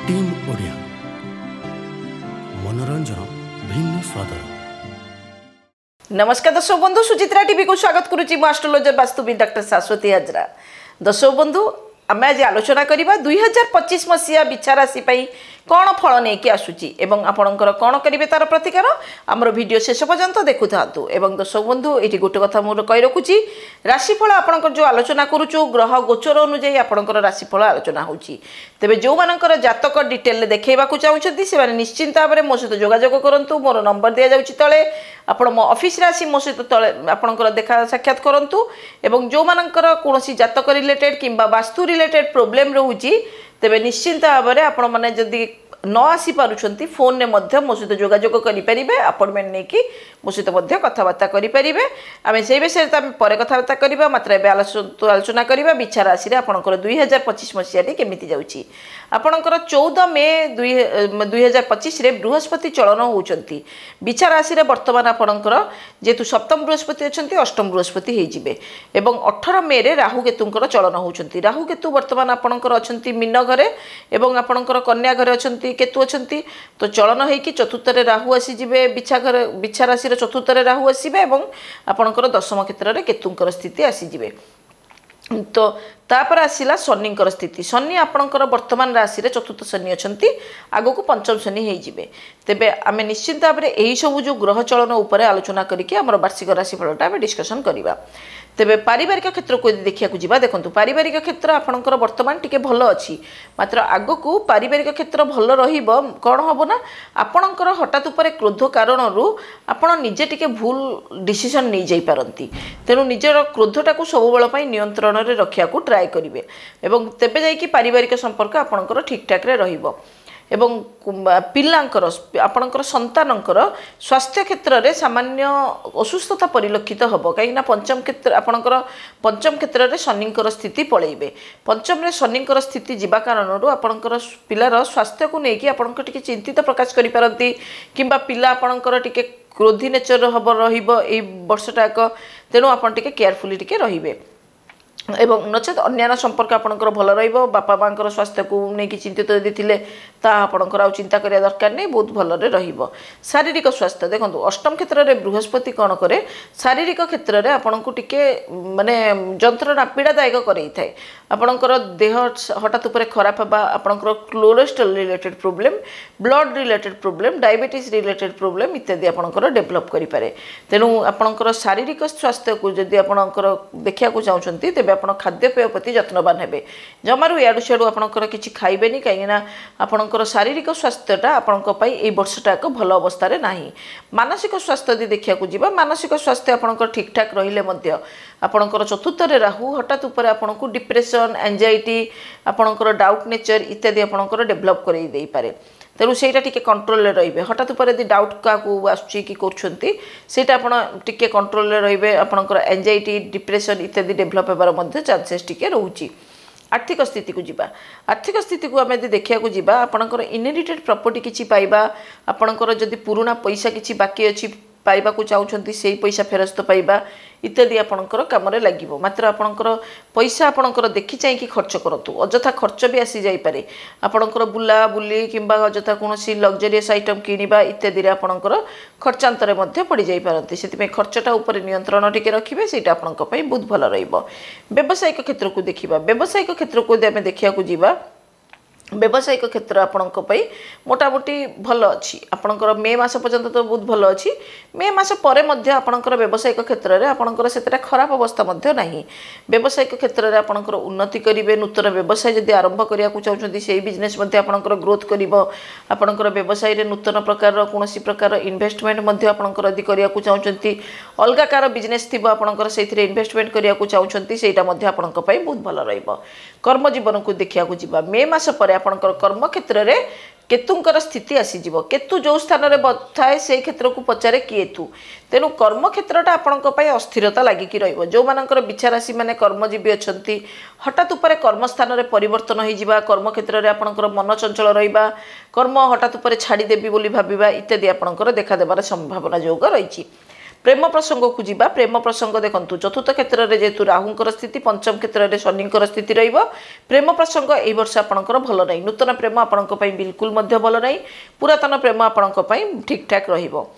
Team Odia मनोरंजन भिन्न स्वादर। नमस्कार दर्शक बंधु, सुचित्रा टीवी को स्वागत करुच्ची। मु एस्ट्रोलॉजर वास्तुविद डॉक्टर शाश्वती हाजरा। दर्शक बंधु, आम आज आलोचना करवा 2025 मसीहा बिछा राशि कौन फल नहीं कि आसूची एवं आपणकर कौन करेंगे तार प्रतिकार आमर वीडियो शेष पर्यंत देखु था। दर्शक बंधु, ये गोटे कथा मुझे कही रखुची, राशिफल आपणकर जो आलोचना करुचु ग्रह गोचर अनुजाई आपणकर राशिफल आलोचना होची। तेबे जो मानकर जातक डिटेल देखा चाहते से निश्चिंत भाव में मो सहित जोगाजोग करूँ। मोर नंबर दि जाऊँगी तले, आप मो ऑफिस रे आसी मो सहित तले आपणकर देखा साक्षात करूँ। एवं जो मानकर कौन जातक रिलेटेड किंबा वास्तु रिलेटेड प्रोब्लेम रोची तेबे निश्चिंत भाव में आपण मैंने जदि न आसी पारुछंती फोन ने मध्य मो सहित जोगाजोग करें, अपॉइंटमेंट नहीं कि मो सहित कथबार्ता करें। आम से विषय पर कथबार्ता करवा मात्र एवं आलोचना करवा बिछा राशि आपंकर 2025 मसीह केमी जाऊँगी। आपणकर 14 मे 2025 बृहस्पति चलन होती बिछा राशि बर्तमान आपणकर जेहेतु सप्तम बृहस्पति अच्छा अष्टम बृहस्पति होइजिबे एवं 18 मे रे राहु केतुंकर चलन होती। राहु केतु बर्तमान आपणकर अच्छा मीन घरे एवं आपणकर कन्या घरे अच्छा केतु अच्छा, तो चलन होगी चतुर्थ राहु आसीजे बिछा राशि चतुर्थ राहु आसवे और आपणकर दशम क्षेत्र में केतुंकर स्थिति आसीजे। तो तापर आसला शनिंकर स्थिति। शनि आपणकर वर्तमान राशि चतुर्थ शनि अच्छा, आगक पंचम शनि होइजिबे। तेबे आमे निश्चिंत भाव में यही सब जो ग्रह चलन उपर आलोचना करके आमर वार्षिक राशिफलटा आमे डिस्कसन करवा। तेबे पारिवारिक क्षेत्र को देखा जावा, देखो पारिवारिक क्षेत्र आपणकर वर्तमान टिके भल अच्छी, मात्र आगक पारिवारिक क्षेत्र भल रहिबो। कौन हम ना आपणकर हठात उपर क्रोध कारण आपण निजे टिके भूल डिसीजन नहीं जाई पारंती। तेणु निजर क्रोधटा को सब बेल नियंत्रण में रखा ट्राए करेंगे एवं तेबे जाइकी पारिवारिक संपर्क आपणकर ठीक ठाक रे रहिबो। एवं पिलांकर आपणकर संतानकर स्वास्थ्य क्षेत्र में सामान्य असुस्थता परिलक्षित हम, कहीं पंचम क्षेत्र आपणकर पंचम क्षेत्र में शनिंकर स्थिति पलैबे। पंचम में शनिंकर स्थिति जीवा कारण आपणकर पिलार स्वास्थ्य को लेकिन आपणकर टिके चिंतित प्रकाश करि पारंती किंबा पिला आपणकर टिके क्रोधी नेचर हम रहिबो एई वर्षटाक। तेणु आपण टिके केयरफुली टिके रहिबे एवं नचेत अन्य संपर्क आपणकर भल रहिबो। बापा मांकर स्वास्थ्य को लेकिन चिंतित यदि थिले ता आपणकर आ चिंता करिया दरकार नहीं, बहुत भलरे रहिबो। शारीरिक स्वास्थ्य देखो अष्टम क्षेत्र में बृहस्पति कौन करे शारीरिक क्षेत्र में आपको टिके माने जंत्रणा पीड़ादायक करई थाए। आपणकर देह हठात उपर खराब हवा, आपणकर cholesterol related problem, blood related problem, diabetes related problem इत्यादि आपणकर डेभलप करि पारे। तेणु आपणकर शारीरिक स्वास्थ्य को जदि आपणकर देखा चाहते तेज आप खाद्यपेय प्रति जत्नवान हे। जमारू इाड़ू सियाड़ू आपणकर किसी खाइबेनी, कहीं आपणकर शारीरिक स्वास्थ्यटा आपंपाई वर्षटा एक भल अवस्था नहीं। मानसिक स्वास्थ्य यदि देखा जावा, मानसिक स्वास्थ्य आपणकर ठीक ठाक रहिले आपणकर चतुर्थ राहु हठात उपर आपको डिप्रेशन, एंजाइटी, आपणकर डाउट नेचर इत्यादि आपणकर डेभलप कर दे पारे। तेणु से कंट्रोल रे हठात उपर यदि डाउट क्या आसूँ कि करछंती टिके कंट्रोल रे आपणकर एंजाइटी, डिप्रेशन इत्यादि डेभलप होबार चांसेस टिके रोची। आर्थिक स्थिति को जीवा, आर्थिक स्थिति को आम देखा जावा आपणकर इनहेरिटेड प्रॉपर्टी किछि पाइबा, आपणकर जदि पुराना पैसा किछि बाकी अच्छी पाइबा को चाहते से पैसा फेरस्त पाइबा इत्यादि आपणकर काम लगे। मात्र आपणकर पैसा आपणकर देखी चाहिए खर्च करतु, अजथा खर्च भी आसी जाई पारे। आपणकर बुला बुली किंबा अजथा कौन लग्जरीयस आइटम किनिबा इत्यादि आपणकर खर्चांतर पड़ जाई पारंती। से खर्चटा उपर नियंत्रण टिके रखिबे, सेटा आपणक पई बहुत भल रहिबो। व्यावसायिक क्षेत्र को देखिबा, व्यावसायिक क्षेत्र को आम देखा जावा व्यावसायिक क्षेत्र आपंपाई मोटामोटी भल अच्छी। आपणकर मे मास पर्यंत तो बहुत भल अच्छी, मे मास पर आपणकर व्यावसायिक क्षेत्र में आपणकर से खराब अवस्था ना। व्यावसायिक क्षेत्र में आपणकर उन्नति करेंगे, नूतन व्यवसाय जदि आरंभ करने को चाहते से बिजनेस आपणकर ग्रोथ कर। आपणकर व्यवसाय नूतन प्रकार कौन प्रकार इन्वेस्टमेंट आपणकर यदि करने को चाहते अलग कार बिजनेस थी आपणकर से इन्वेस्टमेंट करने को चाहते से बहुत भल रहिबो। कर्म जीवन को देखा जावा मे मास पर आपणकर कर्म क्षेत्र में केतुंकर स्थिति आसीजिव। केतु जो स्थान में थाए से क्षेत्र को पचारे किए तू, तेणु कर्म क्षेत्रटा आपंपाई अस्थिरता लगिकी रहिबो। जो मानकर बिछा राशि माने कर्मजीवी अच्छंती हठात उपर कर्मस्थान में परिवर्तन होइजिबा, कर्म क्षेत्र में आपणकर मन चंचल रहिबा, कर्म हठात उपर छाड़ी देबी बोली भाबिबा इत्यादि आपणकर देखा देबार संभावना योग रही। प्रेम प्रसंग को जीवा प्रेम प्रसंग देखंतु चतुर्थ क्षेत्र में जेतु राहुंकर स्थिति पंचम क्षेत्र में शनिंकर स्थिति रहिबो प्रेम प्रसंग एई वर्ष आपणकर भल नहीं नूतन प्रेम आपणक पई बिल्कुल मध्य भल नहीं पुरातन प्रेम आपणक पई ठीक ठाक रहिबो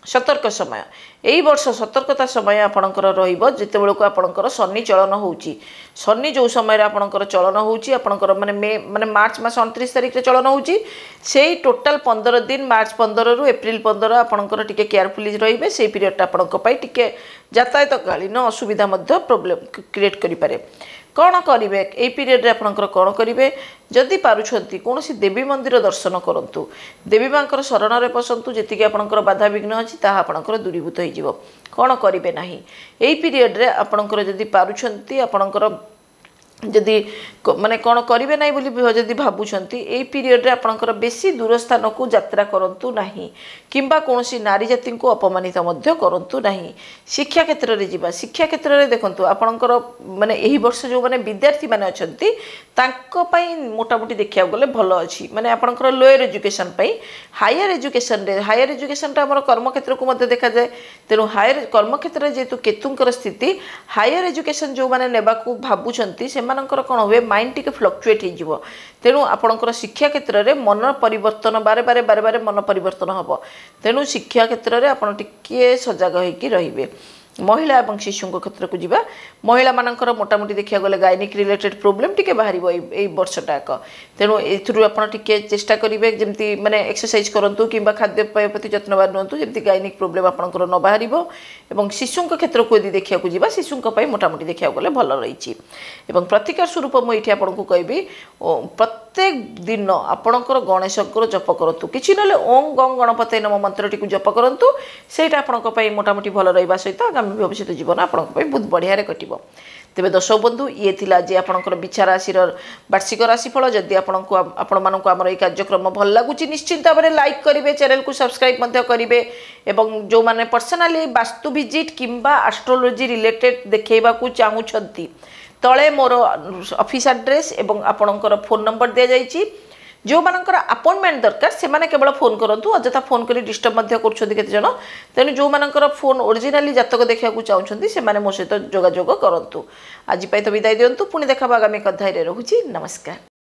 सतर्क समय एई वर्ष सतर्कता समय आपणकर रहिबो जेते बेलको आपणकर शनि चलन होउची शनि जो समय आपणकर चलन होउची आपणकर माने मार्च मास 29 तारिख रे चलन होउची सेही टोटल 15 दिन मार्च 15 रु एप्रिल 15 आपणकर टिके केयरफुली रहिबे सेही पीरियड आपणक पई टिके यातायात कालीन असुविधा मध्य प्रॉब्लम क्रिएट करि पारे कौन करेंगे यही पीरियड रे आपणकर कौन करेंगे जदि पारुछंती कौन सी देवी मंदिर दर्शन करंतु देवी मांकर शरण रे पसंतु जेतिके आपणकर बाधा विघ्न अछि ताहा आपणकर दूरीभूत होई जिवो कौन करेंगे नाही यही पीरियड रे आपणकर जदि पारुछंती आपणकर जदि माने कौन करेंगे ना बोली जदि भावुंट यही पीरियड रे आपणकर बेसी दूर स्थान को यात्रा करंतु नाही किंबा कौन सी नारी जाति को अपमानित मध्य करंतु नाही शिक्षा क्षेत्र में जीवा शिक्षा क्षेत्र में देखंतु आपणकर माने यही वर्ष जो माने विद्यार्थी माने अछंती तांको पई मोटामोटी देखिया गले भल अछि माने आपणकर लोअर एजुकेशन पई हायर एजुकेशन टा हमर कर्म क्षेत्र को मध्य देखा जाए तेनु हायर कर्म क्षेत्र रे जेतु केतुंकर स्थिति हायर एजुकेशन जो माने नेबा को भाबुछंती सेमानकर कोन होवे माइंड टिके फ्लक्चुएट हो जिवो तेनु आपणकर शिक्षा क्षेत्र में मन परिवर्तन बारे बारे मन परिवर्तन हबो तेनु शिक्षा क्षेत्र में आपण टिके सजग होइकी रहिबे महिला और शिशु क्षेत्र को जीवा महिला मानकर मोटामोटी देखा गले गायनिक रिलेटेड प्रोब्लेम टिके बाहर वर्षटाक तेणु एथुरु आपण टिके चेष्टा करेंगे जमती माने एक्सरसाइज करंतु किंबा खाद्यपेय प्रति जत्नवान रुहतु जमती गायनिक प्रोब्लेम आपणकर न बाहर एवं शिशु क्षेत्र को यदि देखा जीवा शिशु मोटामोटी देखा गले भल रही प्रतिकार स्वरूप मुझे आपको कहबी प्रत्येक दिन आपणकर गणेशंकर जप करूँ कि ना ओं गं गणपते नम मंत्रटी को जप करूँ सेटा आपंपाई मोटामोटी भल रहा सहित आगामी भविष्य जीवन आपंपाई बहुत बढ़िया कटिबो तेबे दर्शक बंधु ये थिला जे आपणकर बिछा राशि वार्षिक राशिफल जदि आपण मानक आमर ये कार्यक्रम भल लगुच निश्चिंत भाव में लाइक करेंगे चैनल को सब्सक्राइब करेंगे एवं जो माने पर्सनाली वास्तु विजिट किंबा एस्ट्रोलोजी रिलेटेड देखा चाहूँगी तले मोर ऑफिस एड्रेस एवं आपणकर फोन नंबर दि जाइए जो मानकर अपॉइंटमेंट दरकार से माने केवल फोन करूँ अजथा फोन कर डिस्टर्ब करते तेणु जो मानकर फोन ओरिजिनाली जातक देखा चाहते से मो सहित जोगाजोग करूँ आज तो विदाय दिंतु पुणी देखा आगामी अध्याय रहुछि नमस्कार।